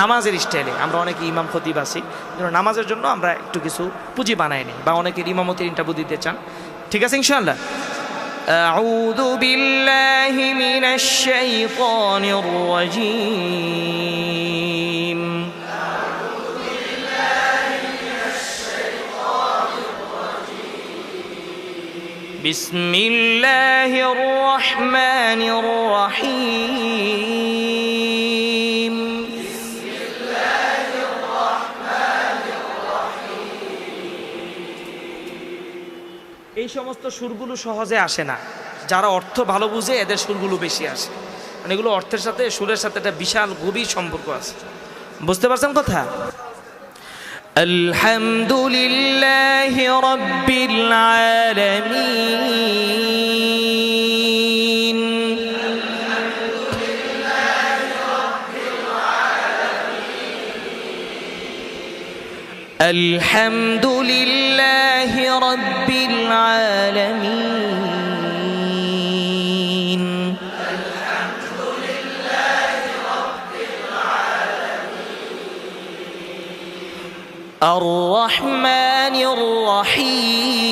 নামাজের স্টাইলে। আমরা অনেকে ইমাম খতিব আছি, নামাজের জন্য আমরা একটু কিছু পুঁজি বানাই নিই, বা অনেকের ইমামতির ইন্টারভিউ দিতে চান। ঠিক আছে ইনশাআল্লাহ। আউযু বিল্লাহি মিনাশ শাইতানির রাজীম। বিসমিল্লাহির রহমানির রহিম। এই সমস্ত সুরগুলো সহজে আসে না, যারা অর্থ ভালো বুঝে এদের সুরগুলো বেশি আসে, মানে এগুলো অর্থের সাথে সুরের সাথে একটা বিশাল গভীর সম্পর্ক আছে। বুঝতে পারছেন কথা? আলহামদুলিল্লাহি রাব্বিল আলামিন। আলহামদুলিল্লাহি রাব্বিল আলামিন। الرحمن الرحيم.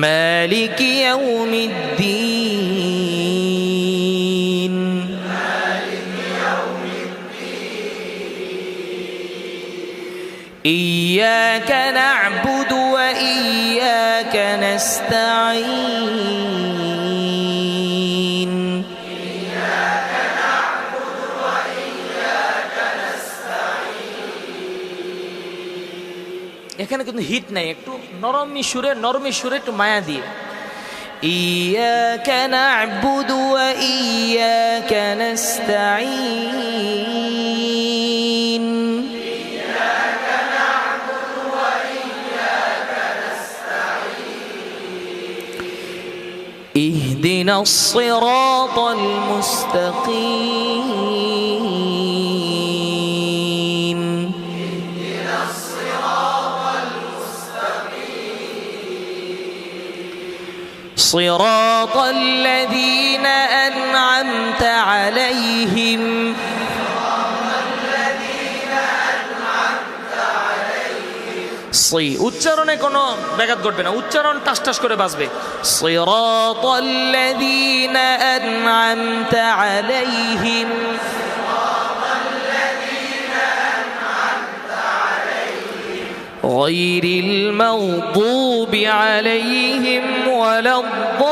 مالك يوم الدين. إياك نعبد وإياك نستعين. এখানে কিন্তু হিট নাই, একটু নরমি সুরে একটু মায়া দিয়ে। ইয়াকা না'বুদু ওয়া ইয়াকা নাস্তাঈন। ইয়াকা না'বুদু ওয়া ইয়াকা নাস্তাঈন। ইহদিনাস সিরাতাল মুস্তাকিম। صراط الذين أنعمت عليهم. উচ্চারণে কোনো ব্যাঘাত ঘটবে না, উচ্চারণ টাস টাস করে বাজবে। صراط الذين أنعمت عليهم. غير المغضوب عليهم ولا الضالين.